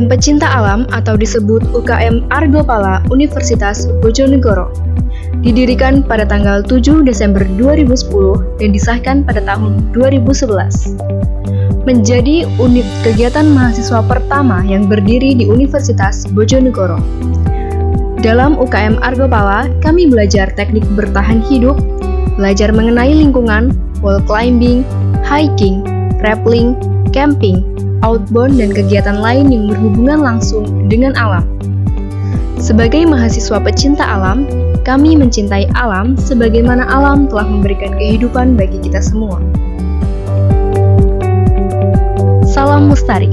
UKM Pecinta Alam atau disebut UKM Argopala Universitas Bojonegoro. Didirikan pada tanggal 7 Desember 2010 dan disahkan pada tahun 2011. Menjadi unit kegiatan mahasiswa pertama yang berdiri di Universitas Bojonegoro. Dalam UKM Argopala, kami belajar teknik bertahan hidup, belajar mengenai lingkungan, wall climbing, hiking, rappelling, camping, outbound, dan kegiatan lain yang berhubungan langsung dengan alam. Sebagai mahasiswa pecinta alam, kami mencintai alam sebagaimana alam telah memberikan kehidupan bagi kita semua. Salam Mustari.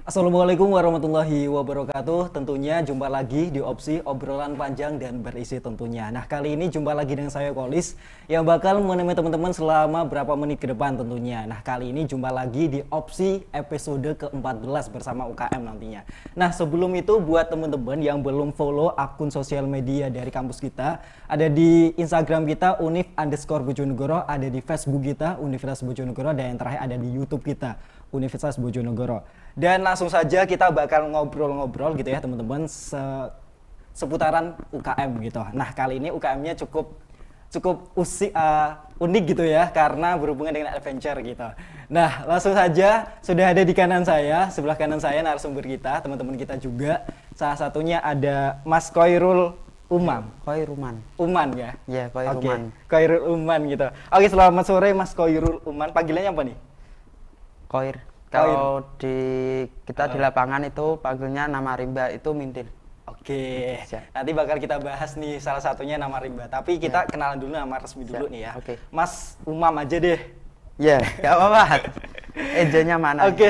Assalamualaikum warahmatullahi wabarakatuh. Tentunya jumpa lagi di opsi obrolan panjang dan berisi tentunya. Nah, kali ini jumpa lagi dengan saya Kolis yang bakal menemani teman-teman selama berapa menit ke depan tentunya. Nah, kali ini jumpa lagi di opsi episode ke-14 bersama UKM nantinya. Nah, sebelum itu buat teman-teman yang belum follow akun sosial media dari kampus kita, ada di Instagram kita univ_Bojonegoro, ada di Facebook kita Universitas Bojonegoro, dan yang terakhir ada di YouTube kita Universitas Bojonegoro. Dan langsung saja kita bakal ngobrol-ngobrol gitu ya teman-teman seputaran UKM gitu. Nah, kali ini UKM-nya cukup unik gitu ya karena berhubungan dengan adventure gitu. Nah, langsung saja sudah ada di kanan saya, sebelah kanan saya narasumber kita, teman-teman kita juga. Salah satunya ada Mas Khoirul Umam. Uman ya? Iya, Khoirul Uman. Khoirul Uman gitu. Oke, selamat sore Mas Khoirul Uman. Panggilannya apa nih? Khoir. Kalau kita di lapangan itu panggilnya nama rimba itu Mintil. Oke. Nanti bakal kita bahas nih salah satunya nama rimba. Tapi kita kenalan dulu nama resmi dulu nih ya. Oke. Mas Umam aja deh. Iya, nggak apa-apa. Ejonya mana? Oke,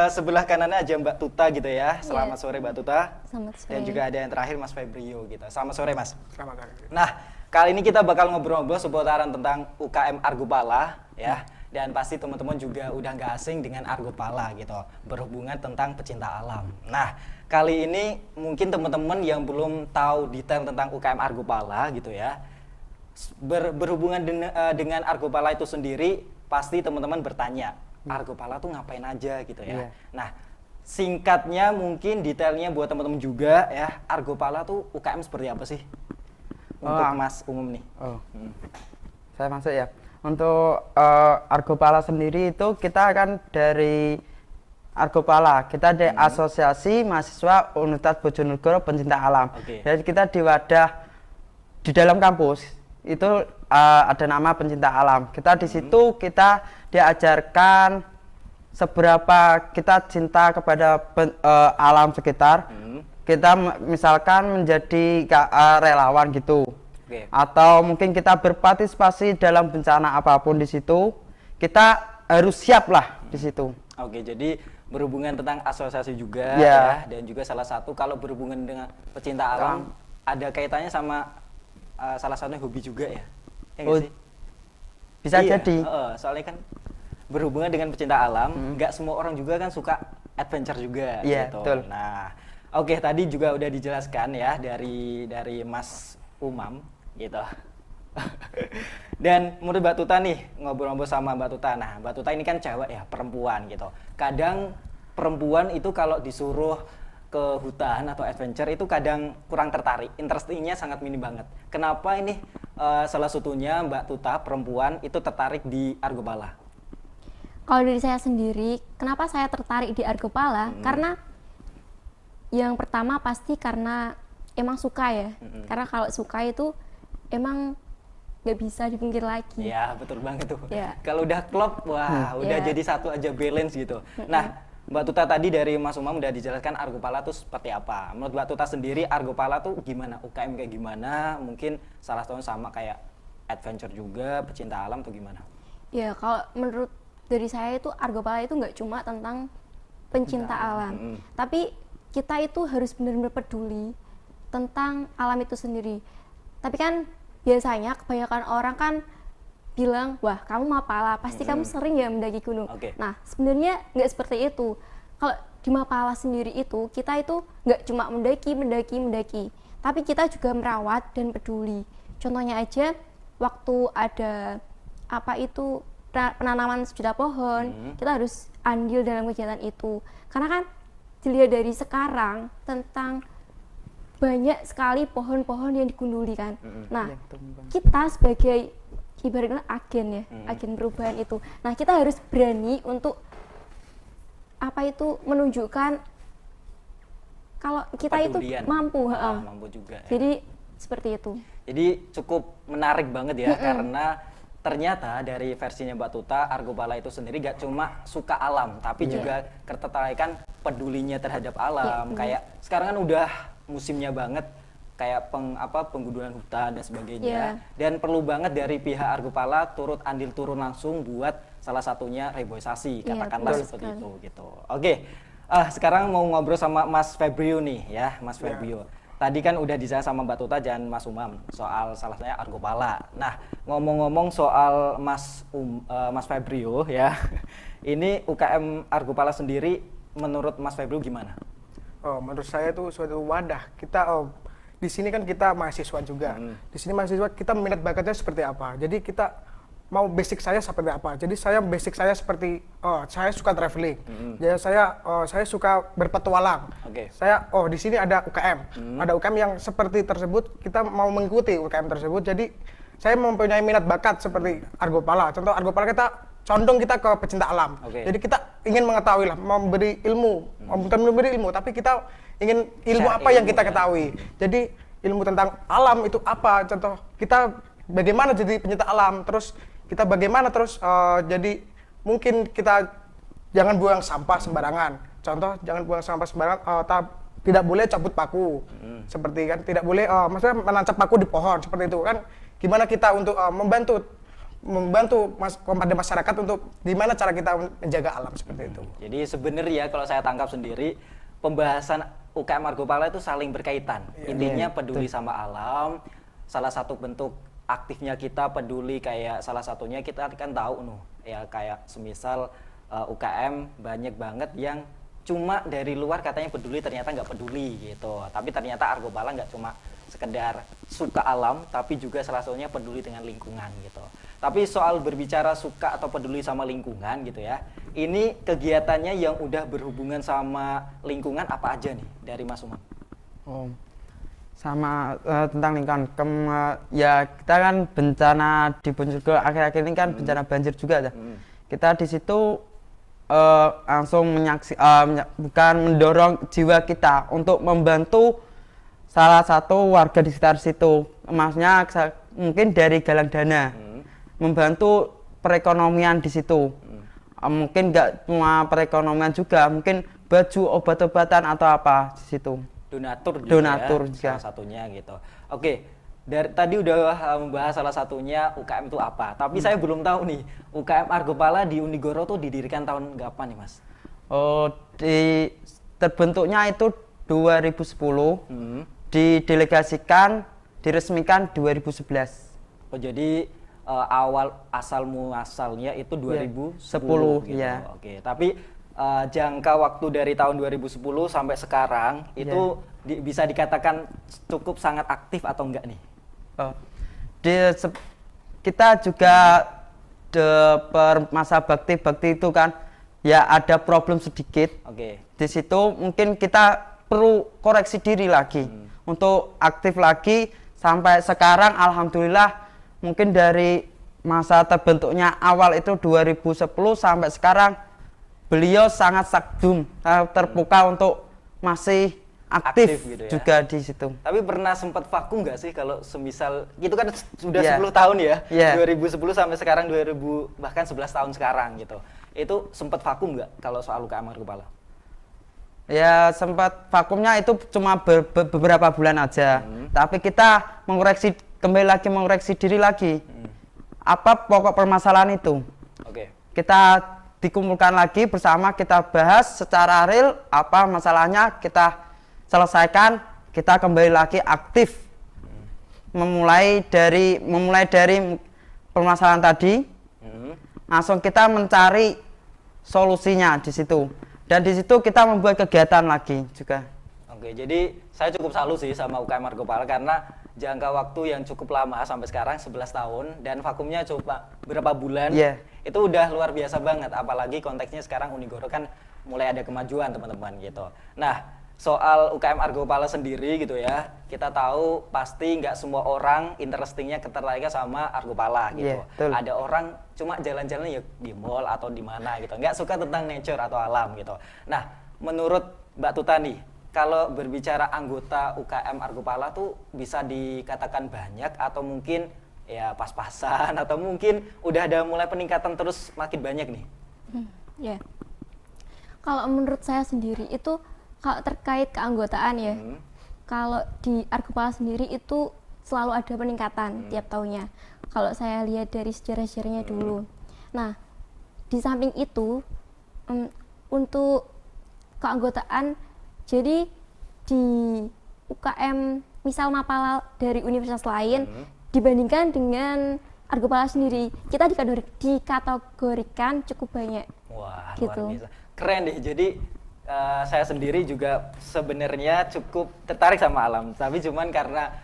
sebelah kanannya aja Mbak Tuta gitu ya. Selamat sore Mbak Tuta. Selamat sore. Dan juga ada yang terakhir Mas Febrio gitu. Selamat sore Mas. Selamat sore. Nah, kali ini kita bakal ngobrol-ngobrol seputaran tentang UKM Argopala ya. Dan pasti teman-teman juga udah nggak asing dengan Argopala gitu, berhubungan tentang pecinta alam. Nah, kali ini mungkin teman-teman yang belum tahu detail tentang UKM Argopala gitu ya, berhubungan dengan Argopala itu sendiri, pasti teman-teman bertanya, Argopala tuh ngapain aja gitu ya. Nah, singkatnya mungkin detailnya buat teman-teman juga ya, Argopala tuh UKM seperti apa sih? Untuk Mas Umum nih. Saya masuk ya. Untuk Argopala sendiri itu kita kan dari Argopala, kita dari Asosiasi Mahasiswa Universitas Bojonegoro Pencinta Alam. Jadi kita di wadah di dalam kampus itu ada nama Pencinta Alam. Kita di situ kita diajarkan seberapa kita cinta kepada alam sekitar. Kita misalkan menjadi relawan gitu. Atau mungkin kita berpartisipasi dalam bencana apapun di situ, kita harus siap lah di situ. Oke, jadi berhubungan tentang asosiasi juga ya, dan juga salah satu kalau berhubungan dengan pecinta alam ada kaitannya sama salah satunya hobi juga ya. Sih? Bisa jadi. Soalnya kan berhubungan dengan pecinta alam, nggak semua orang juga kan suka adventure juga gitu. Betul. Nah, oke, tadi juga udah dijelaskan ya dari Mas Umam gitu. Dan menurut Mbak Tuta nih, ngobrol-ngobrol sama Mbak Tuta. Nah, Mbak Tuta ini kan cewek ya, perempuan gitu. Kadang perempuan itu kalau disuruh ke hutan atau adventure itu kadang kurang tertarik, interestnya sangat minim banget. Kenapa ini salah satunya Mbak Tuta perempuan itu tertarik di Argopala? Kalau dari saya sendiri, kenapa saya tertarik di Argopala? Karena yang pertama pasti karena emang suka ya. Karena kalau suka itu emang nggak bisa dipungkir lagi. Ya, betul banget tuh. Ya. Kalau udah klop, wah udah jadi satu aja balance gitu. Nah, Mbak Tuta tadi dari Mas Umam udah dijelaskan Argopala tuh seperti apa. Menurut Mbak Tuta sendiri Argopala tuh gimana? UKM kayak gimana? Mungkin salah satunya sama kayak adventure juga, pecinta alam tuh gimana? Ya, kalau menurut dari saya itu Argopala itu nggak cuma tentang pencinta alam, tapi kita itu harus benar-benar peduli tentang alam itu sendiri. Tapi kan biasanya kebanyakan orang kan bilang, wah kamu Mapala, pasti kamu sering ya mendaki gunung. Oke. Nah sebenarnya nggak seperti itu. Kalau di Mapala sendiri itu, kita itu nggak cuma mendaki, tapi kita juga merawat dan peduli. Contohnya aja, waktu ada penanaman sejuta pohon, kita harus andil dalam kegiatan itu. Karena kan dilihat dari sekarang tentang banyak sekali pohon-pohon yang digunduli kan. Nah, kita sebagai ibaratnya agen ya, agen perubahan itu. Nah, kita harus berani untuk menunjukkan kalau kita itu Kepedulian. mampu. Mampu juga. Ya. Jadi seperti itu. Jadi cukup menarik banget ya, karena ternyata dari versinya Mbak Tuta, Argo Pala itu sendiri gak cuma suka alam, tapi juga ketertarikan pedulinya terhadap alam. Kayak sekarang kan udah musimnya banget, kayak penggundulan hutan dan sebagainya. Dan perlu banget dari pihak Argo Pala turun langsung buat salah satunya reboisasi, katakanlah seperti itu gitu. Oke, sekarang mau ngobrol sama Mas Febrio nih ya, Mas Febrio. Tadi kan udah dijawab sama Mbak Tuta dan Mas Umam soal salah satunya Argo Pala. Nah, ngomong-ngomong soal Mas Febrio ya, ini UKM Argo Pala sendiri menurut Mas Febrio gimana? Oh, menurut saya itu suatu wadah. Kita di sini kan kita mahasiswa juga. Di sini mahasiswa kita minat bakatnya seperti apa. Jadi kita mau basic saya seperti apa. Jadi basic saya seperti saya suka traveling. Jadi saya suka berpetualang. Saya di sini ada UKM. Ada UKM yang seperti tersebut, kita mau mengikuti UKM tersebut. Jadi saya mempunyai minat bakat seperti Argo Pala. Contoh Argo Pala kita condong kita ke pecinta alam. Jadi kita ingin mengetahui lah, memberi ilmu, bukan memberi ilmu, tapi kita ingin ilmu apa yang kita ketahui. Jadi ilmu tentang alam itu apa? Contoh kita bagaimana jadi pencinta alam, terus kita bagaimana terus jadi mungkin kita jangan buang sampah sembarangan. Contoh jangan buang sampah sembarangan, tidak boleh cabut paku, seperti kan, tidak boleh maksudnya menancap paku di pohon seperti itu kan. Gimana kita untuk membantu kepada masyarakat untuk gimana cara kita menjaga alam seperti itu. Jadi sebenarnya kalau saya tangkap sendiri, pembahasan UKM Argo Pala itu saling berkaitan. Intinya peduli sama alam, salah satu bentuk aktifnya kita peduli, kayak salah satunya kita kan tahu ya kayak semisal UKM banyak banget yang cuma dari luar katanya peduli, ternyata nggak peduli gitu. Tapi ternyata Argo Pala nggak cuma sekedar suka alam, tapi juga salah satunya peduli dengan lingkungan gitu. Tapi soal berbicara suka atau peduli sama lingkungan gitu ya, ini kegiatannya yang udah berhubungan sama lingkungan apa aja nih dari Mas Umam? Sama tentang lingkungan, ya kita kan bencana di Bojonegoro akhir-akhir ini kan bencana banjir juga. Kita di situ langsung bukan mendorong jiwa kita untuk membantu salah satu warga di sekitar situ, maksudnya mungkin dari galang dana, membantu perekonomian di situ. Mungkin nggak cuma perekonomian juga, mungkin baju, obat-obatan atau apa di situ. Donatur gitu ya, salah satunya gitu. Oke, dari tadi udah membahas salah satunya UKM itu apa, tapi saya belum tahu nih, UKM Argo Pala di Unigoro tuh didirikan tahun kapan nih Mas? Terbentuknya itu 2010, didelegasikan, diresmikan 2011. Jadi asal muasalnya itu 2010 gitu. Ya. Oke, tapi jangka waktu dari tahun 2010 sampai sekarang itu bisa dikatakan cukup sangat aktif atau enggak nih? Kita juga per masa bakti itu kan ya ada problem sedikit. Di situ mungkin kita perlu koreksi diri lagi untuk aktif lagi. Sampai sekarang alhamdulillah, mungkin dari masa terbentuknya awal itu 2010 sampai sekarang beliau sangat sakdum, terbuka untuk masih aktif gitu ya, juga di situ. Tapi pernah sempat vakum nggak sih kalau semisal itu kan sudah 10 tahun ya, 2010 sampai sekarang 2000 bahkan 11 tahun sekarang gitu. Itu sempat vakum nggak kalau soal UKM Argo Pala? Ya sempat vakumnya itu cuma beberapa bulan aja. Tapi kita kembali lagi mengoreksi diri lagi. Apa pokok permasalahan itu? Kita dikumpulkan lagi bersama, kita bahas secara real apa masalahnya, kita selesaikan, kita kembali lagi aktif. Memulai dari permasalahan tadi, langsung kita mencari solusinya di situ. Dan di situ kita membuat kegiatan lagi juga. Oke, jadi saya cukup salut sih sama UKM Argo Pala karena jangka waktu yang cukup lama sampai sekarang 11 tahun dan vakumnya coba berapa bulan. Iya. Itu udah luar biasa banget, apalagi konteksnya sekarang Unigoro kan mulai ada kemajuan teman-teman gitu. Nah, soal UKM Argo Pala sendiri gitu ya, kita tahu pasti nggak semua orang interestingnya ketertarikan sama Argo Pala gitu. Iya, betul. Ada orang cuma jalan-jalan ya di mall atau di mana gitu, nggak suka tentang nature atau alam gitu. Nah, menurut Mbak Tuta nih, kalau berbicara anggota UKM Argo Pala tuh bisa dikatakan banyak atau mungkin ya pas-pasan atau mungkin udah ada mulai peningkatan terus makin banyak nih? Ya. Kalau menurut saya sendiri itu kalau terkait keanggotaan ya, kalau di Argo Pala sendiri itu selalu ada peningkatan tiap tahunnya. Kalau saya lihat dari sejarah-sejarahnya dulu. Nah, di samping itu untuk keanggotaan, jadi di UKM misal Mapala dari universitas lain dibandingkan dengan Argo Pala sendiri, kita dikategorikan cukup banyak. Wah, Gitu. luar biasa. Keren deh. Jadi saya sendiri juga sebenarnya cukup tertarik sama alam, tapi cuman karena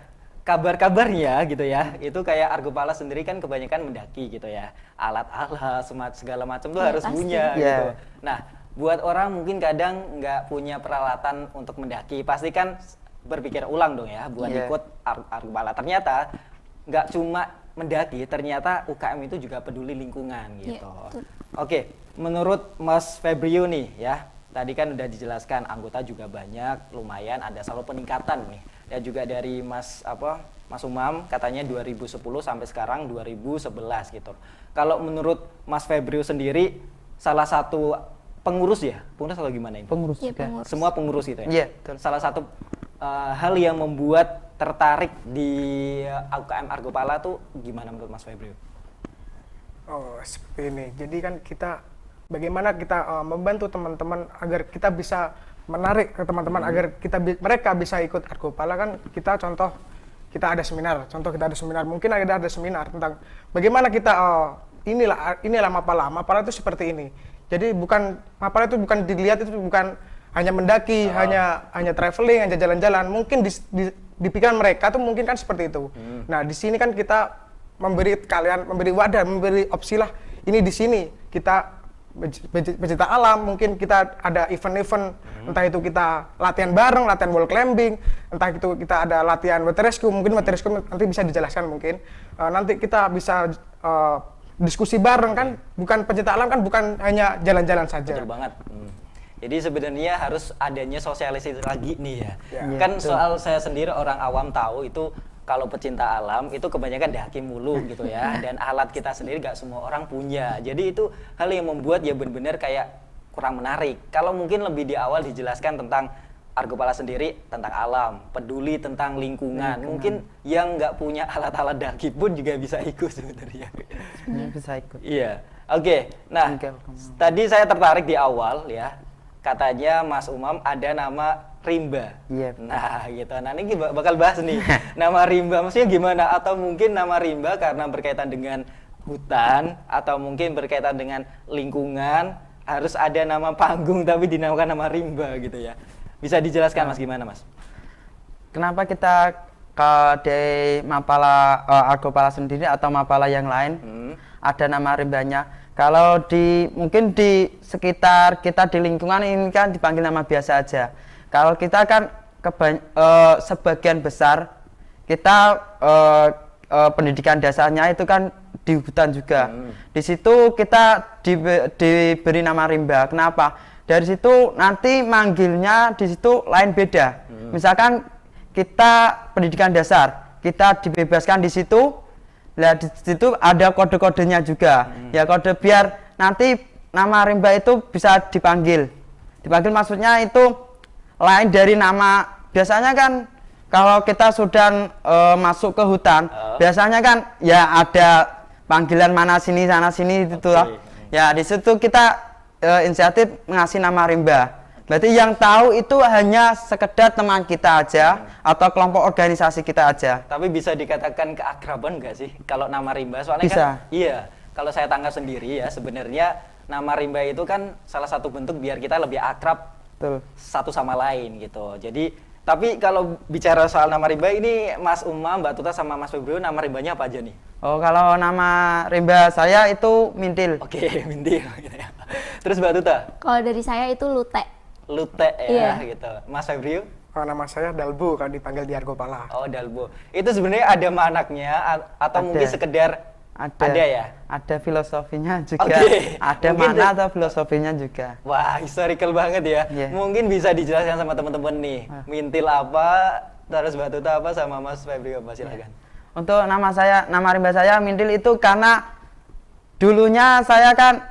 kabar-kabarnya gitu ya, itu kayak Argo Pala sendiri kan kebanyakan mendaki gitu ya, alat-alat segala macam tuh Ya, harus pasti. punya Iya. gitu. Nah, buat orang mungkin kadang nggak punya peralatan untuk mendaki, pasti kan berpikir ulang dong ya buat Iya. ikut Argo Pala. Ternyata nggak cuma mendaki, ternyata UKM itu juga peduli lingkungan Iya, gitu. betul. Oke, menurut Mas Febrio nih ya, tadi kan udah dijelaskan anggota juga banyak, lumayan ada selalu peningkatan nih. Dan juga dari Mas Umam katanya 2010 sampai sekarang 2011 gitu. Kalau menurut Mas Febrio sendiri salah satu pengurus ya? Pengurus atau gimana ini? Pengurus Iya, juga. pengurus. Semua pengurus gitu ya? Iya, betul. Salah satu hal yang membuat tertarik di UKM Argo Pala tuh gimana menurut Mas Febrio? Oh, seperti ini. Jadi kan kita bagaimana kita membantu teman-teman agar kita bisa menarik ke teman-teman agar mereka bisa ikut Argo Pala. Kan kita contoh kita ada seminar, mungkin ada seminar tentang bagaimana kita inilah Mapala. Mapala itu seperti ini. Jadi Mapala itu bukan dilihat, itu bukan hanya mendaki, hanya traveling, hanya jalan-jalan. Mungkin di pikiran mereka tuh mungkin kan seperti itu. Nah, di sini kan kita memberi wadah, memberi opsi lah. Ini di sini kita pecinta alam, mungkin kita ada event-event, entah itu kita latihan bareng, latihan wall climbing, entah itu kita ada latihan water rescue, mungkin water rescue nanti bisa dijelaskan mungkin. Nanti kita bisa diskusi bareng kan, bukan pecinta alam kan bukan hanya jalan-jalan saja. Betul banget. Jadi sebenarnya harus adanya sosialisasi lagi nih ya. Ya. Kan soal saya sendiri orang awam tahu itu kalau pecinta alam itu kebanyakan daki mulu gitu ya. Dan alat kita sendiri gak semua orang punya. Jadi itu hal yang membuat ya benar-benar kayak kurang menarik. Kalau mungkin lebih di awal dijelaskan tentang Argo Pala sendiri, tentang alam, peduli tentang lingkungan. Mungkin yang nggak punya alat-alat daki pun juga bisa ikut sebenarnya. Bisa ikut. Iya. Oke. Nah, Oke. tadi saya tertarik di awal ya. Katanya Mas Umam ada nama Rimba. Iya. Nah, gitu. Nah, ini bakal bahas nih. Nama Rimba maksudnya gimana? Atau mungkin nama Rimba karena berkaitan dengan hutan atau mungkin berkaitan dengan lingkungan, harus ada nama panggung tapi dinamakan nama Rimba gitu ya. Bisa dijelaskan Mas gimana, Mas? Kenapa kita di Mapala Argo Pala sendiri atau Mapala yang lain ada nama rimbanya? Kalau mungkin di sekitar kita di lingkungan ini kan dipanggil nama biasa aja. Kalau kita kan sebagian besar kita pendidikan dasarnya itu kan di hutan juga. Di situ kita diberi nama rimba. Kenapa? Dari situ nanti manggilnya di situ lain beda. Misalkan kita pendidikan dasar, kita dibebaskan di situ. Nah, di situ ada kode-kodenya juga. Ya kode biar nanti nama rimba itu bisa dipanggil. Dipanggil maksudnya itu lain dari nama. Biasanya kan kalau kita sudah masuk ke hutan, biasanya kan ya ada panggilan mana sini sana sini gitu lah. Ya di situ kita inisiatif ngasih nama rimba. Berarti yang tahu itu hanya sekedar teman kita aja atau kelompok organisasi kita aja. Tapi bisa dikatakan keakraban nggak sih kalau nama rimba? Soalnya Bisa. kan, iya. Kalau saya tangkap sendiri ya, sebenarnya nama rimba itu kan salah satu bentuk biar kita lebih akrab Betul. satu sama lain gitu. Jadi, tapi kalau bicara soal nama rimba ini, Mas Umam, Mbak Tuta sama Mas Febrio, nama rimbanya apa aja nih? Oh, kalau nama rimba saya itu Mintil. Oke, Mintil. Gitu ya. Terus Mbak Tuta, Kalau dari saya itu Lute. Lute ya, Iya. gitu. Mas Febrio? Kalau nama saya Dalbu kalau dipanggil di Argo Pala. Oh, Dalbo. Itu sebenarnya ada maknanya atau Ada. mungkin sekedar ada ya? Ada filosofinya juga. Oke. Ada Mungkin makna atau filosofinya juga. Wah, historical banget ya. Iya. Mungkin bisa dijelaskan sama teman-teman nih. Ah. Mintil apa, terus Batuta apa, sama Mas Febrio apa, silakan. Untuk nama rimba saya Mintil itu karena dulunya saya kan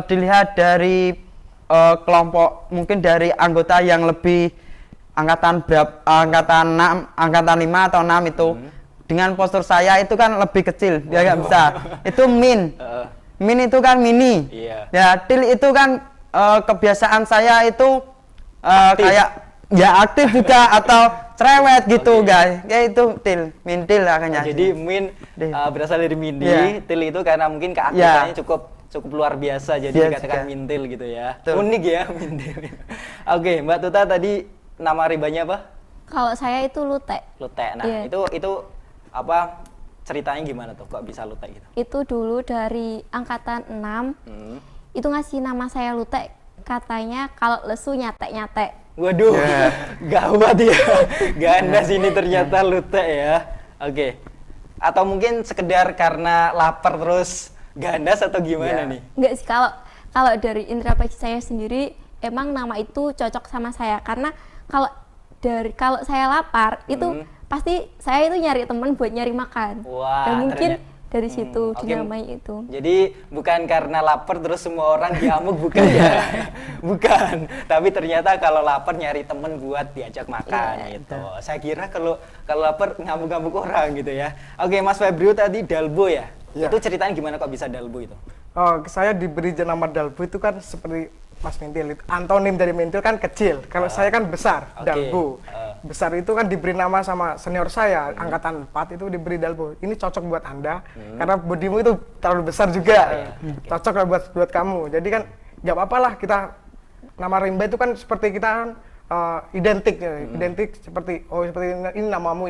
dilihat dari kelompok, mungkin dari anggota yang lebih angkatan 5 atau 6 itu. Dengan postur saya itu kan lebih kecil, dia nggak besar. Itu Min. Min itu kan mini. Iya. Ya, Til itu kan kebiasaan saya itu Aktif. kayak ya aktif juga atau cerewet gitu guys. Ya itu Til, Mintil akhirnya. Jadi Min berasal dari Mindi, Iya. Til itu karena mungkin keaktifannya cukup luar biasa, jadi Iya dikatakan juga. Mintil gitu ya. Betul. Unik ya Mintil. Oke, Mbak Tuta tadi nama ribanya apa? Kalau saya itu Lute. Lute. Nah, Iya. itu apa ceritanya gimana tuh kok bisa Lute gitu? Itu dulu dari angkatan 6. Itu ngasih nama saya Lute. Katanya kalau lesu nyatek-nyatek. Waduh, Ya. gawat ya. Ganda sini ternyata Lute ya. Oke. Atau mungkin sekedar karena lapar terus gandas atau gimana Ya. nih? Enggak sih, kalau dari introspeksi saya sendiri emang nama itu cocok sama saya karena kalau saya lapar itu pasti saya itu nyari teman buat nyari makan. Wah, Dan mungkin ternyata- dari situ oke. dinamai itu. Jadi bukan karena lapar terus semua orang diamuk, bukan ya? Bukan. Tapi ternyata kalau lapar nyari temen buat diajak makan Iya, gitu. Saya kira kalau lapar ngamuk-ngamuk orang gitu ya. Oke, Mas Febrio tadi Dalbo ya? Iya. Itu ceritanya gimana kok bisa Dalbo itu? Oh, saya diberi nama Dalbu itu kan seperti Mas Mintil. Antonim dari Mintil kan kecil. Kalau saya kan besar, Oke. Dalbu. Besar itu kan diberi nama sama senior saya, angkatan 4 itu diberi Dalbu. Ini cocok buat Anda karena bodimu itu terlalu besar juga. Cocok lah buat kamu. Jadi kan nggak apa-apa lah kita nama rimba itu kan seperti kita kan identik ya. Identik seperti seperti ini namamu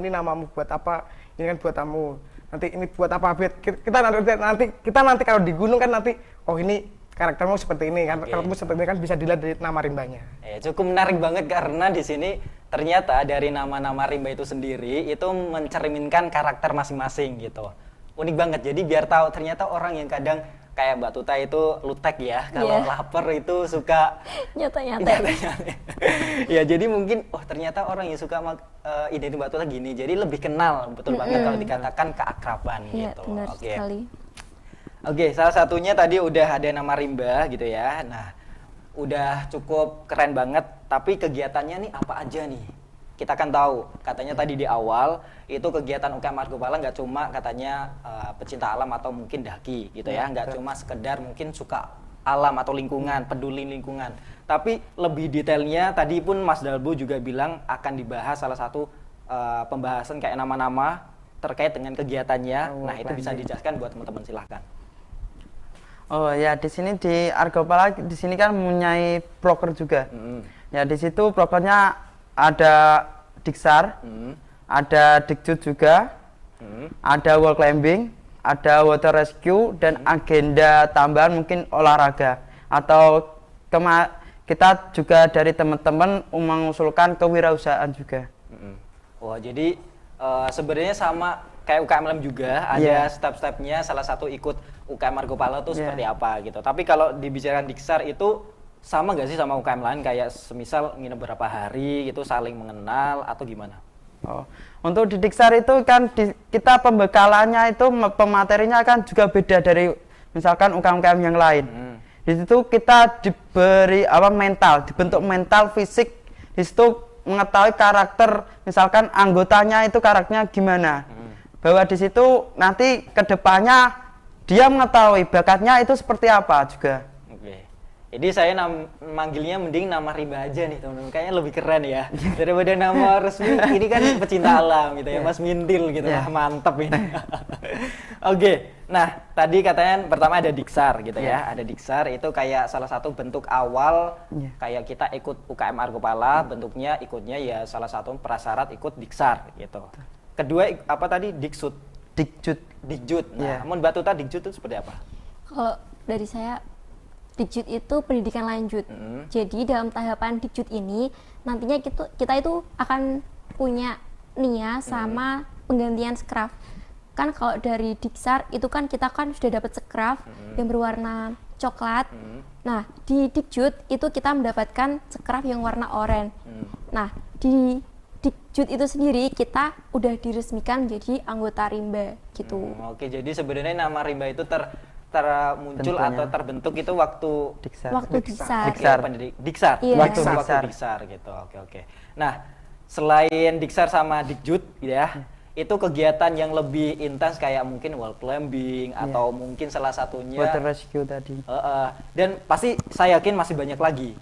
buat apa? Ini kan buat kamu. Nanti ini buat apa? Kita nanti kalau di gunung kan nanti ini karaktermu seperti ini kan. Karaktermu seperti ini kan bisa dilihat dari nama rimbanya. Cukup menarik banget karena di sini ternyata dari nama-nama rimba itu sendiri itu mencerminkan karakter masing-masing gitu. Unik banget. Jadi biar tahu ternyata orang yang kadang kayak Mbak Tuta itu lutek ya, kalau Iya. lapar itu suka Nyata-nyata. ya jadi mungkin ternyata orang yang suka identik Mbak Tuta gini, jadi lebih kenal betul banget kalau dikatakan keakraban Iya, gitu. benar Oke. sekali. Oke, salah satunya tadi udah ada nama rimba gitu ya. Nah, udah cukup keren banget, tapi kegiatannya nih apa aja nih? Kita kan tahu, katanya tadi di awal itu kegiatan UKM Argo Pala nggak cuma katanya pecinta alam atau mungkin daki gitu ya, nggak cuma sekedar mungkin suka alam atau lingkungan, peduli lingkungan. Tapi lebih detailnya tadi pun Mas Dalbo juga bilang akan dibahas salah satu pembahasan kayak nama-nama terkait dengan kegiatannya. Nah, itu bisa dijelaskan buat teman-teman, silahkan. Oh ya, di sini di Argo Pala di sini kan mempunyai proker juga. Ya di situ prokernya ada Diksar, ada Dikjut juga, ada wall climbing, ada water rescue dan agenda tambahan mungkin olahraga atau kita juga dari teman-teman mengusulkan kewirausahaan juga. Wah, jadi sebenarnya sama kayak UKM Lem juga, ada Yeah. step-stepnya, salah satu ikut UKM Argo Pala itu Yeah. seperti apa gitu. Tapi kalau dibicarakan Diksar itu sama nggak sih sama UKM lain, kayak semisal nginep berapa hari gitu, saling mengenal atau gimana? Oh, untuk di Diksar itu kan kita pembekalannya itu pematerinya kan juga beda dari misalkan UKM-UKM yang lain. Di situ kita diberi dibentuk mental, fisik. Di situ mengetahui karakter, misalkan anggotanya itu karakternya gimana. Bahwa di situ nanti kedepannya dia mengetahui bakatnya itu seperti apa juga. Oke. Jadi saya manggilnya mending nama rimba aja nih teman-teman, kayaknya lebih keren ya daripada nama resmi. Ini kan pecinta alam gitu ya, Mas Mintil gitu lah, mantep ini. Oke, nah tadi katanya pertama ada Diksar gitu ya, ada Diksar itu kayak salah satu bentuk awal kayak kita ikut UKM Argopala, bentuknya ikutnya ya salah satu prasyarat ikut Diksar gitu. Kedua apa tadi Dikjut. Nah, Mbak Tuta Dikjut itu seperti apa? Kalau dari saya Dikjut itu pendidikan lanjut. Jadi dalam tahapan Dikjut ini nantinya kita itu akan punya NIA sama penggantian skraf. Kan kalau dari Diksar itu kan kita kan sudah dapat skraf yang berwarna coklat. Nah, di Dikjut itu kita mendapatkan skraf yang warna oranye. Nah, di Dikjut itu sendiri kita udah diresmikan menjadi anggota rimba gitu. Oke, jadi sebenarnya nama rimba itu muncul atau terbentuk itu waktu Diksar. Diksar. Iya. Waktu Diksar gitu. Oke. Nah, selain Diksar sama Dikjut gitu ya, itu kegiatan yang lebih intens kayak mungkin wall climbing atau mungkin salah satunya Water rescue tadi. Dan pasti saya yakin masih banyak lagi.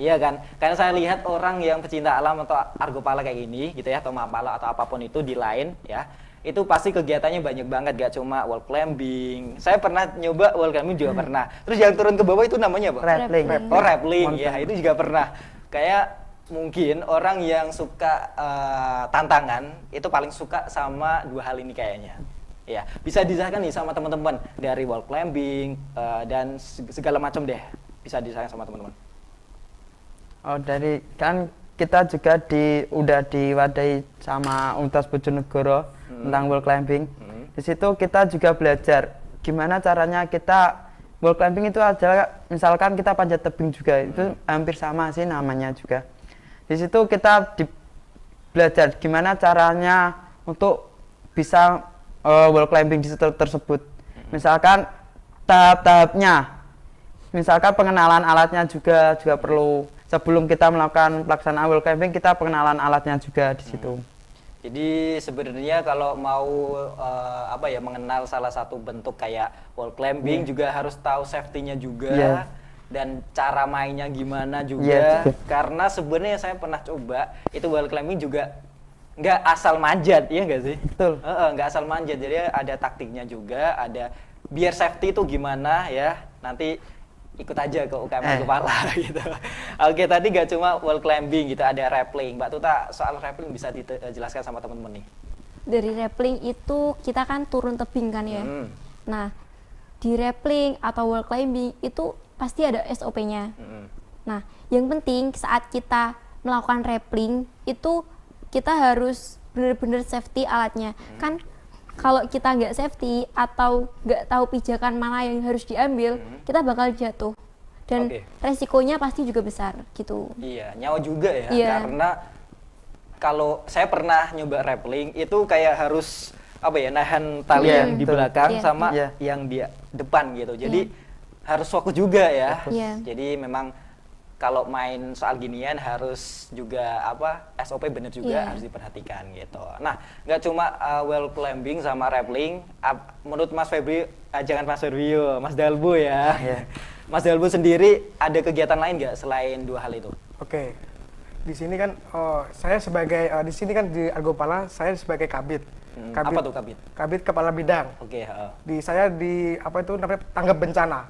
Iya kan? Karena saya lihat orang yang pecinta alam atau Argopala kayak gini gitu ya, atau Mapala atau apapun itu di lain ya, itu pasti kegiatannya banyak banget, gak cuma wall climbing. Saya pernah nyoba wall climbing juga pernah. Terus yang turun ke bawah itu namanya apa? Rappelling. Oh, rappelling ya, itu juga pernah. Kayak mungkin orang yang suka tantangan itu paling suka sama dua hal ini kayaknya. Ya, bisa disahkan nih sama teman-teman dari wall climbing dan segala macam deh. Bisa disahkan sama teman-teman. Oh, dari kan kita juga udah diwadahi sama Universitas Bojonegoro tentang wall climbing. Di situ kita juga belajar gimana caranya kita wall climbing itu adalah misalkan kita panjat tebing juga, itu hampir sama sih namanya juga. Di situ kita belajar gimana caranya untuk bisa wall climbing di situ tersebut. Misalkan tahap-tahapnya, misalkan pengenalan alatnya juga perlu. Sebelum kita melakukan pelaksanaan wall climbing, kita pengenalan alatnya juga di situ. Jadi sebenarnya kalau mau mengenal salah satu bentuk kayak wall climbing juga harus tahu safety-nya juga dan cara mainnya gimana juga. Karena sebenarnya saya pernah coba itu wall climbing juga nggak asal manjat, ya nggak sih? Betul. Nggak asal manjat, jadi ada taktiknya juga, ada biar safety itu gimana ya. Nanti ikut aja ke UKM Argopala gitu. Oke, tadi gak cuma wall climbing gitu, ada rappelling. Mbak Tuta, soal rappelling bisa dijelaskan sama teman-teman nih? Dari rappelling itu kita kan turun tebing kan ya. Nah, di rappelling atau wall climbing itu pasti ada SOP-nya. Nah, yang penting saat kita melakukan rappelling itu kita harus benar-benar safety alatnya. Kan kalau kita nggak safety atau nggak tahu pijakan mana yang harus diambil, kita bakal jatuh dan resikonya pasti juga besar gitu. Iya, nyawa juga ya. Karena kalau saya pernah nyoba rappelling itu kayak harus nahan tali yang di belakang sama yang di depan gitu. Jadi harus fokus juga ya. Jadi memang kalau main soal ginian harus juga SOP bener juga harus diperhatikan gitu. Nah, nggak cuma wall climbing sama rappelling. Menurut Mas Febri, jangan Mas Ferbio, Mas Dalbo ya. Mas Dalbo sendiri ada kegiatan lain nggak selain dua hal itu? Oke. Di sini kan saya sebagai di sini kan di Argopala saya sebagai kabid. Apa tuh kabid? Kabid kepala bidang. Saya di namanya tanggap bencana.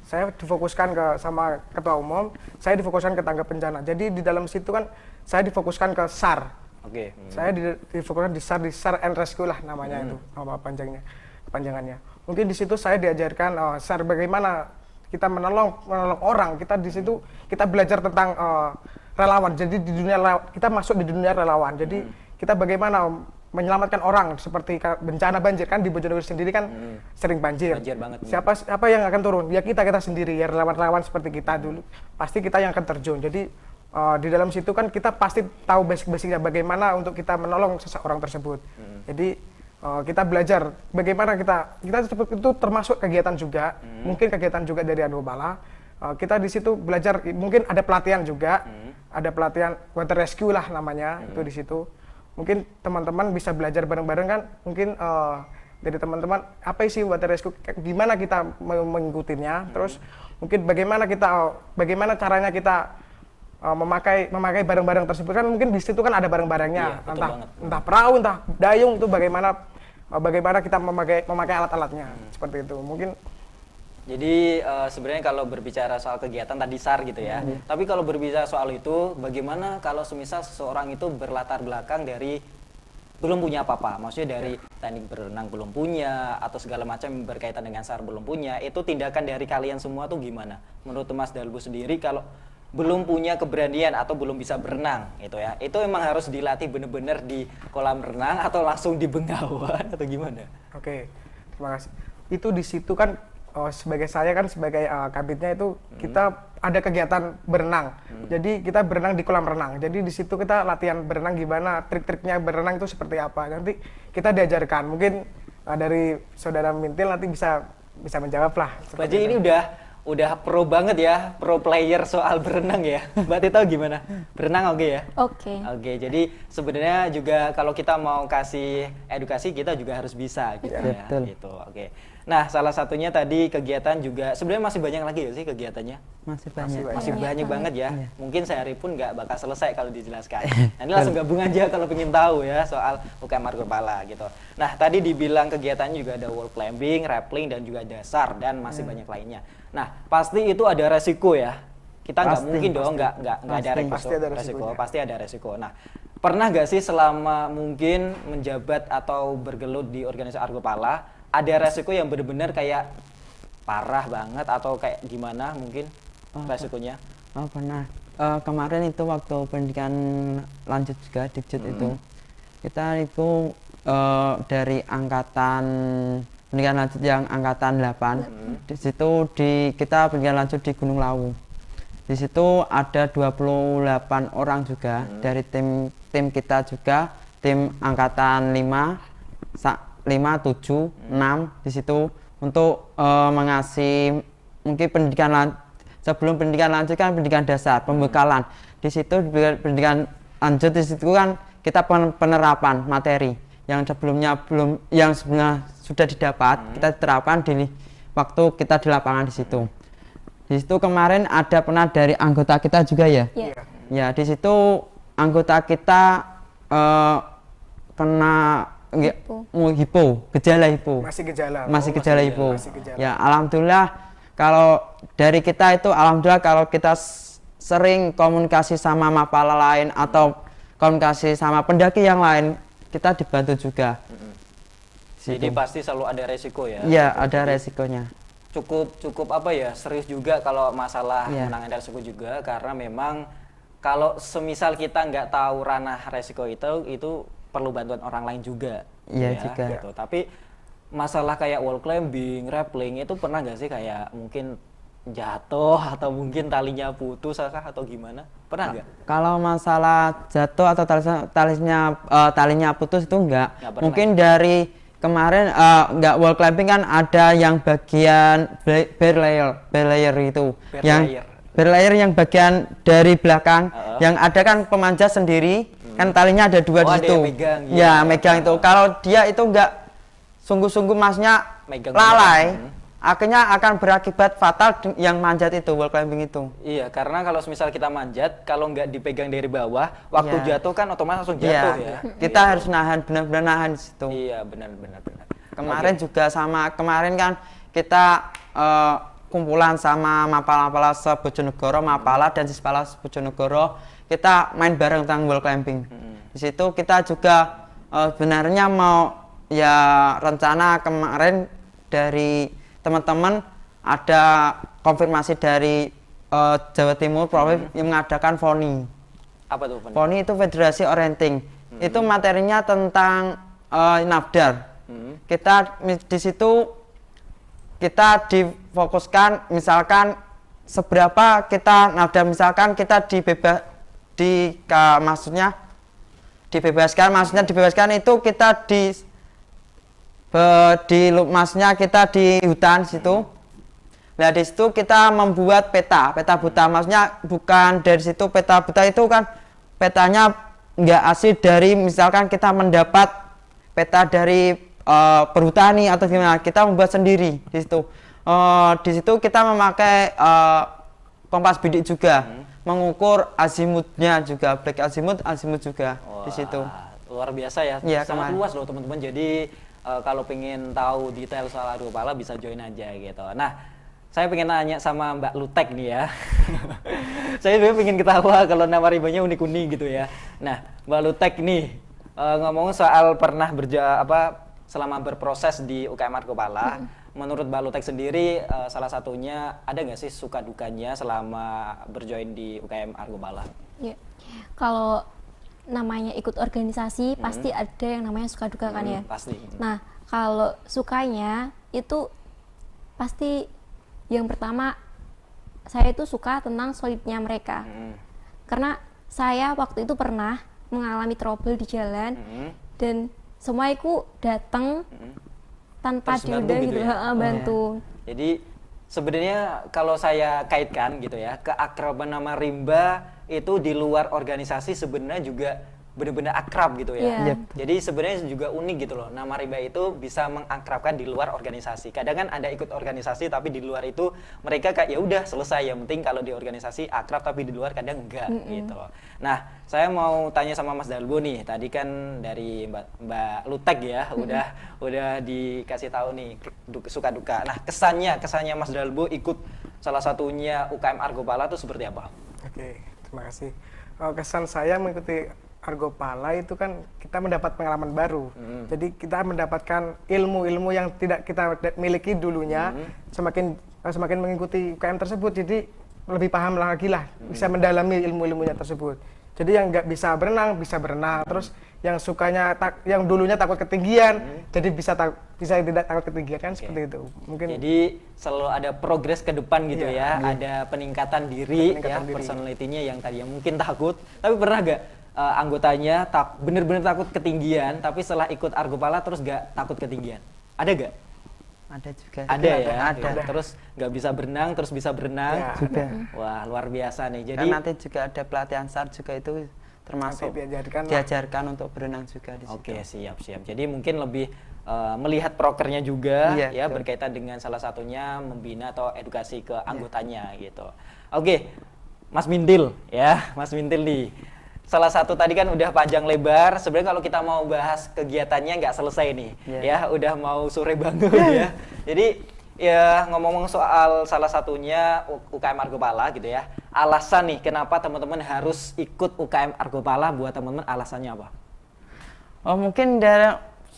Saya difokuskan sama ketua umum, saya difokuskan ke tanggap bencana. Jadi di dalam situ kan saya difokuskan ke SAR. Saya difokuskan di SAR and Rescue lah namanya itu, nama kepanjangannya. Mungkin di situ saya diajarkan SAR bagaimana kita menolong orang. Kita di situ kita belajar tentang relawan. Jadi di dunia kita masuk di dunia relawan. Jadi kita bagaimana menyelamatkan orang seperti bencana banjir kan di Bojonegoro sendiri kan sering banjir. Banjir banget. Siapa yang akan turun? Ya kita sendiri ya, relawan-relawan seperti kita dulu. Pasti kita yang akan terjun. Jadi di dalam situ kan kita pasti tahu basic-basicnya bagaimana untuk kita menolong seseorang tersebut. Jadi kita belajar bagaimana kita itu termasuk kegiatan juga, mungkin kegiatan juga dari Argopala. Kita di situ belajar, mungkin ada pelatihan juga, ada pelatihan water rescue lah namanya itu di situ. Mungkin teman-teman bisa belajar bareng-bareng kan, mungkin dari teman-teman apa sih water rescue, gimana kita mengikutinya, terus mungkin bagaimana caranya kita memakai barang-barang tersebut. Kan mungkin di situ kan ada barang-barangnya, Iya, betul entah banget. entah perahu, entah dayung, itu bagaimana kita memakai alat-alatnya, seperti itu mungkin. Jadi sebenarnya kalau berbicara soal kegiatan tadi SAR gitu ya. Tapi kalau berbicara soal itu, bagaimana kalau semisal seseorang itu berlatar belakang dari belum punya apa-apa, maksudnya dari teknik berenang belum punya atau segala macam yang berkaitan dengan SAR belum punya, itu tindakan dari kalian semua tuh gimana? Menurut Mas Dalbu sendiri kalau belum punya keberanian atau belum bisa berenang gitu ya, itu emang harus dilatih bener-bener di kolam renang atau langsung di Bengawan atau gimana? Oke, terima kasih. Itu di situ kan sebagai kabitnya itu kita ada kegiatan berenang. Jadi kita berenang di kolam renang. Jadi di situ kita latihan berenang gimana, trik-triknya berenang itu seperti apa. Nanti kita diajarkan. Mungkin dari saudara Mintil nanti bisa menjawab lah. Berarti ini udah pro banget ya, pro player soal berenang ya. Mbak Tita gimana? Berenang oke ya? Oke. Oke, jadi sebenarnya juga kalau kita mau kasih edukasi kita juga harus bisa gitu ya. Betul. Gitu. Oke. Nah, salah satunya tadi kegiatan juga sebenarnya masih banyak lagi ya sih kegiatannya. Masih banyak. Masih banyak banget ya. Iya. Mungkin sehari pun nggak bakal selesai kalau dijelaskan. Nanti langsung gabung aja kalau pengen tahu ya soal UKM Argo Pala gitu. Nah, tadi dibilang kegiatannya juga ada wall climbing, rappelling dan juga dasar dan masih banyak lainnya. Nah, pasti itu ada resiko ya. Kita nggak Pasti, mungkin dong nggak ada resiko. Pasti ada resikonya. Pasti ada resiko. Nah, pernah nggak sih selama mungkin menjabat atau bergelut di organisasi Argo Pala ada resiko yang benar-benar kayak parah banget atau kayak gimana mungkin resikonya? Oh pernah. Kemarin itu waktu pendidikan lanjut juga Dikjud itu kita itu dari angkatan pendidikan lanjut yang angkatan 8 di situ kita pendidikan lanjut di Gunung Lawu. Di situ ada 28 orang juga dari tim kita juga, tim angkatan 5, 7, 6 di situ untuk mengasih mungkin sebelum pendidikan lanjut kan pendidikan dasar, pembekalan. Di situ pendidikan lanjut di situ kan kita penerapan materi yang sebelumnya sudah didapat, kita terapkan di waktu kita di lapangan di situ. Di situ kemarin pernah dari anggota kita juga ya. Iya. Ya, di situ anggota kita kena gejala hipo. Masih gejala hipo. Ya, alhamdulillah kalau dari kita itu alhamdulillah kalau kita sering komunikasi sama mapala lain atau komunikasi sama pendaki yang lain, kita dibantu juga. Jadi pasti selalu ada resiko ya. Iya, ada resikonya. Cukup apa ya, serius juga kalau masalah menangani resiko juga, karena memang kalau semisal kita nggak tahu ranah resiko itu perlu bantuan orang lain juga. Iya ya, juga. gitu. Tapi masalah kayak wall climbing, rappelling itu pernah nggak sih kayak mungkin jatuh atau mungkin talinya putus atau gimana? Pernah nggak? Kalau masalah jatuh atau talinya putus itu enggak. Mungkin ya? dari kemarin enggak wall climbing kan ada yang bagian bare layer itu. Bare layer yang bagian dari belakang yang ada kan pemanjat sendiri kan talinya ada dua di situ. Megang, ya, megang itu. Kalau dia itu enggak sungguh-sungguh masnya megang lalai, akhirnya akan berakibat fatal yang manjat itu, wall climbing itu. Iya, karena kalau misal kita manjat, kalau nggak dipegang dari bawah, waktu jatuh kan otomatis langsung jatuh ya. Kita harus nahan, benar-benar nahan di situ. Iya, benar. Kemarin juga kemarin kan kita kumpulan sama Mapala se-Bojonegoro, Mapala dan Sispala se-Bojonegoro, kita main bareng tentang wall climbing. Di situ kita juga sebenarnya mau rencana kemarin dari teman-teman ada konfirmasi dari Jawa Timur Provinsi yang mengadakan FONI. Apa tuh FONI? FONI itu Federasi Orienting. Itu materinya tentang nafdar. Kita di situ kita difokuskan misalkan seberapa kita nafdar, misalkan kita dibebaskan itu kita maksudnya kita di hutan situ. Nah, di situ kita membuat peta buta. Maksudnya bukan dari situ peta buta itu kan petanya nggak asli dari misalkan kita mendapat peta dari perhutani atau gimana, kita membuat sendiri di situ. Di situ kita memakai kompas bidik juga, mengukur azimutnya juga, black azimut juga di situ. Luar biasa ya, Iya, sangat kemarin. luas loh teman-teman. Jadi kalau pengen tahu detail soal argo pala bisa join aja gitu. Nah, saya pengen nanya sama Mbak Lutek nih ya. Saya sebenarnya pengen ketawa kalau nama ribanya unik-unik gitu ya. Nah, Mbak Lutek nih ngomong soal pernah selama berproses di UKM Argo Pala. Menurut Mbak Lutek sendiri salah satunya ada nggak sih suka dukanya selama berjoin di UKM Argo Pala? Ya. Kalau namanya ikut organisasi pasti ada yang namanya suka duka kan ya. Pasti. Nah, kalau sukanya itu pasti yang pertama saya itu suka tentang solidnya mereka. Karena saya waktu itu pernah mengalami trouble di jalan dan semua itu datang tanpa Terus bantu diundang gitu gitu, ya? bantu. Jadi sebenarnya kalau saya kaitkan gitu ya, keakraban nama rimba itu di luar organisasi sebenarnya juga benar-benar akrab gitu ya. Iya. Jadi sebenarnya juga unik gitu loh. Nama rimba itu bisa mengakrabkan di luar organisasi. Kadang kan ada ikut organisasi tapi di luar itu mereka kayak ya udah selesai. Yang penting kalau di organisasi akrab tapi di luar kadang enggak gitu. Nah, saya mau tanya sama Mas Dalbo nih. Tadi kan dari Mbak Lutek ya udah dikasih tahu nih suka duka. Nah, kesannya Mas Dalbo ikut salah satunya UKM Argo Pala itu seperti apa? Oke, terima kasih. Kesan saya mengikuti Argo Pala itu kan kita mendapat pengalaman baru. Jadi kita mendapatkan ilmu-ilmu yang tidak kita miliki dulunya. Semakin mengikuti UKM tersebut, jadi lebih paham lagi lah, bisa mendalami ilmu-ilmunya tersebut. Jadi yang nggak bisa berenang bisa berenang. Terus yang yang dulunya takut ketinggian, jadi bisa tidak takut ketinggian kan seperti itu. Mungkin. Jadi selalu ada progres ke depan gitu Iya, ya, ada peningkatan diri Peningkatan ya, diri. personality-nya yang tadinya mungkin takut, tapi pernah gak anggotanya bener-bener takut ketinggian, tapi setelah ikut Argo Pala terus gak takut ketinggian? Ada gak? Ada juga. Ada ya, Ada. terus gak bisa berenang, terus bisa berenang. Ya, Juga. Wah, luar biasa nih. Kan Jadi nanti juga ada pelatihan SAR juga itu termasuk Nanti diajarkan lah. diajarkan untuk berenang juga di situ. oke, siap. Jadi mungkin lebih melihat prokernya juga Iya, ya, betul. berkaitan dengan salah satunya membina atau edukasi ke anggotanya gitu. Oke, Mas Mindil ya, Mas Mindil nih. Salah satu tadi kan udah panjang lebar. Sebenarnya kalau kita mau bahas kegiatannya nggak selesai nih, Iya. ya udah mau sore banget ya. Jadi ya ngomong-ngomong soal salah satunya UKM Argo Pala gitu ya. Alasan nih kenapa teman-teman harus ikut UKM Argo Pala, buat teman-teman alasannya apa? Oh, mungkin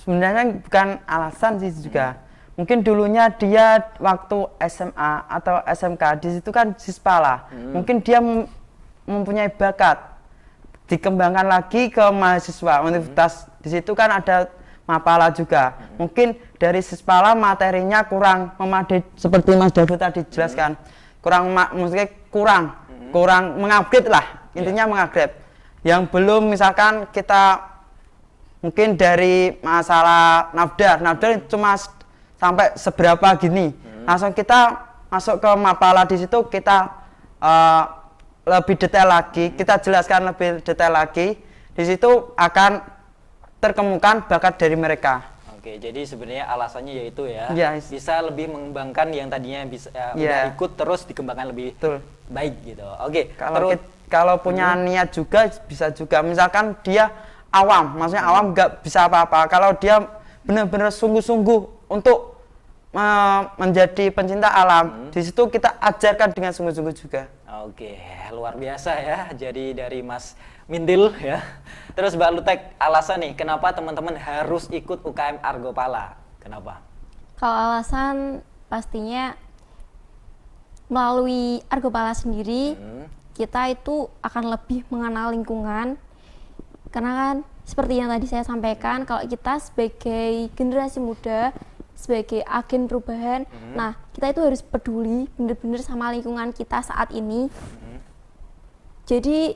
sebenarnya bukan alasan sih juga. Mungkin dulunya dia waktu SMA atau SMK di situ kan Sispala. Mungkin dia mempunyai bakat, dikembangkan lagi ke mahasiswa universitas. Di situ kan ada Mapala juga. Mungkin dari Sispala materinya kurang memadai seperti Mas Dado tadi jelaskan. Maksudnya kurang mengupgrade lah. Intinya mengupgrade. Yang belum misalkan kita mungkin dari masalah nafdar cuma sampai seberapa gini. Langsung kita masuk ke Mapala, di situ kita lebih detail lagi, kita jelaskan lebih detail lagi. Di situ akan terkemukan bakat dari mereka. Oke, jadi sebenarnya alasannya yaitu ya, Yes. bisa lebih mengembangkan yang tadinya bisa udah Yeah. ikut terus dikembangkan lebih Betul. baik gitu. Oke, Kalau punya niat juga bisa juga. Misalkan dia awam, maksudnya awam nggak bisa apa-apa. Kalau dia benar-benar sungguh-sungguh untuk menjadi pencinta alam, di situ kita ajarkan dengan sungguh-sungguh juga. Oke, luar biasa ya. Jadi dari Mas Mindil ya. Terus Mbak Lutek, alasan nih kenapa teman-teman harus ikut UKM Argo Pala? Kenapa? Kalau alasan pastinya melalui Argo Pala sendiri kita itu akan lebih mengenal lingkungan, karena kan seperti yang tadi saya sampaikan, kalau kita sebagai generasi muda, sebagai agen perubahan, nah kita itu harus peduli bener-bener sama lingkungan kita saat ini. Jadi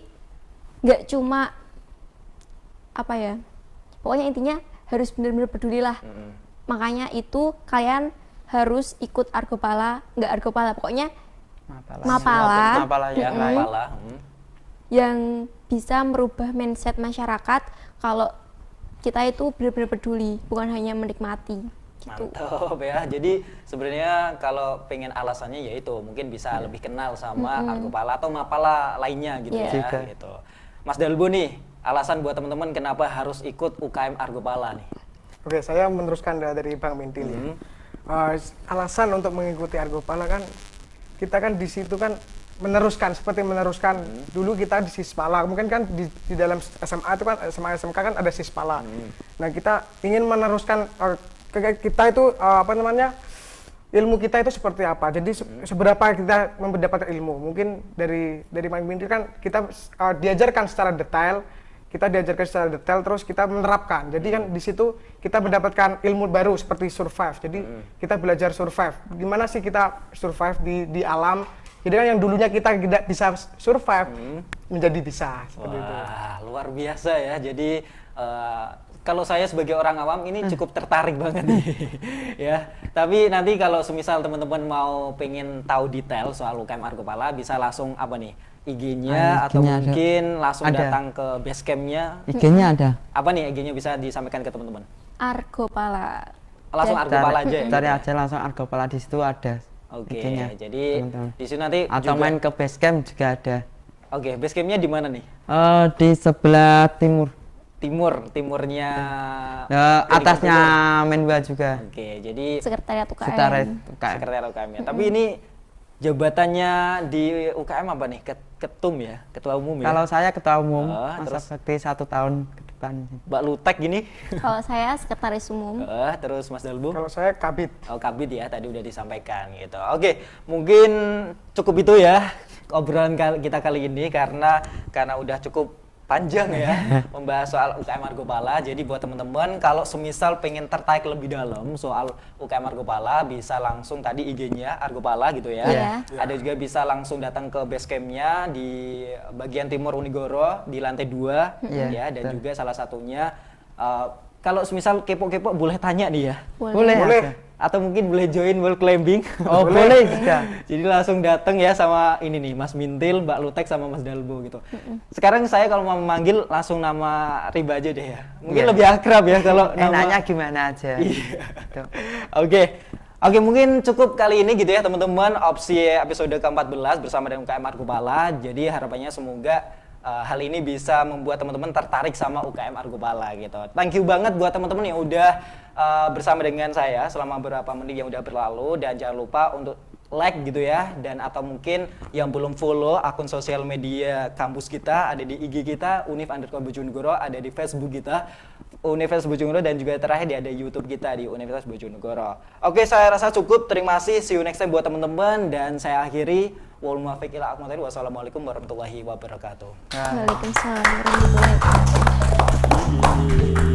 nggak cuma apa ya, pokoknya intinya harus bener-bener peduli lah. Makanya itu kalian harus ikut Argo Pala, nggak Argo Pala, pokoknya Mapala, Mapala ya. Pala. yang bisa merubah mindset masyarakat kalau kita itu benar-benar peduli, bukan hanya menikmati. Gitu. Mantap ya. Jadi sebenarnya kalau pengen alasannya yaitu mungkin bisa lebih kenal sama Argopala atau Mapala lainnya gitu Iya. ya. Juga. Gitu. Mas Dalbo nih, alasan buat teman-teman kenapa harus ikut UKM Argopala nih? Oke, saya meneruskan dari Bang Mintil ya. Alasan untuk mengikuti Argopala kan kita kan di situ kan meneruskan dulu kita di Sispala, mungkin kan di dalam SMA itu kan SMA SMK kan ada Sispala. Nah, kita ingin meneruskan kita itu ilmu kita itu seperti apa. Jadi seberapa kita mendapatkan ilmu. Mungkin dari Bang Mintil kan kita diajarkan secara detail. Terus kita menerapkan. Jadi kan di situ kita mendapatkan ilmu baru seperti survive. Jadi kita belajar survive. Gimana sih kita survive di alam? Jadi kan yang dulunya kita tidak bisa survive menjadi bisa seperti itu. Wah, luar biasa ya. Jadi kalau saya sebagai orang awam ini cukup tertarik banget nih ya. Tapi nanti kalau semisal teman-teman mau pengen tahu detail soal UKM Argopala bisa langsung apa nih? IG-nya atau IG-nya mungkin langsung ada. datang ke base camp-nya. IG-nya ada. Apa nih IG-nya bisa disampaikan ke teman-teman? Argopala. Langsung Argopala aja ya. Cari aja langsung Argopala, di situ ada. Oke, IG-nya, jadi teman-teman. di sini nanti Atau juga, main ke base camp juga ada. Oke, base camp-nya di mana nih? Di sebelah timur. Timurnya. Atasnya Menwa juga. Oke, jadi Sekretariat UKM. Sekretariat UKM. sekretariat UKM ya. Tapi ini jabatannya di UKM apa nih? Ketum ya, ketua umum ya. Kalau saya ketua umum, masa terus bakti 1 tahun ke depan. Mbak Lutek gini. Kalau saya sekretaris umum. Terus Mas Dalbu. Kalau saya kabit. Oh, Kabit ya, tadi udah disampaikan gitu. Oke, mungkin cukup itu ya obrolan kita kali ini karena udah cukup panjang ya membahas soal UKM Argopala. Jadi buat teman-teman kalau semisal pengen tertarik lebih dalam soal UKM Argopala bisa langsung tadi IG-nya Argopala gitu ya. Iya. Ada juga bisa langsung datang ke base camp-nya di bagian timur Unigoro di lantai 2 Iya, ya, dan betul. juga salah satunya kalau semisal kepo-kepo boleh tanya nih ya. Boleh. Boleh. ada. Atau mungkin boleh join wall climbing. Oh, boleh juga. Jadi langsung datang ya sama ini nih Mas Mintil, Mbak Lutek sama Mas Dalbo gitu. Sekarang saya kalau mau memanggil langsung nama Riba aja deh ya. Mungkin Iya. lebih akrab ya kalau nama. Enaknya gimana aja. Iya. Tuh. Oke, mungkin cukup kali ini gitu ya teman-teman, opsi episode ke-14 bersama dengan UKM Argopala. Jadi harapannya semoga hal ini bisa membuat teman-teman tertarik sama UKM Argopala gitu. Thank you banget buat teman-teman yang udah bersama dengan saya selama beberapa menit yang udah berlalu, dan jangan lupa untuk like gitu ya, dan atau mungkin yang belum follow akun sosial media kampus kita, ada di IG kita Univ_Bojonegoro, ada di Facebook kita Universitas Bojonegoro, dan juga terakhir ada YouTube kita di Universitas Bojonegoro. Oke, saya rasa cukup. Terima kasih. See you next time buat teman-teman, dan saya akhiri. Wassalamualaikum warahmatullahi wabarakatuh. Waalaikumsalam warahmatullahi wabarakatuh.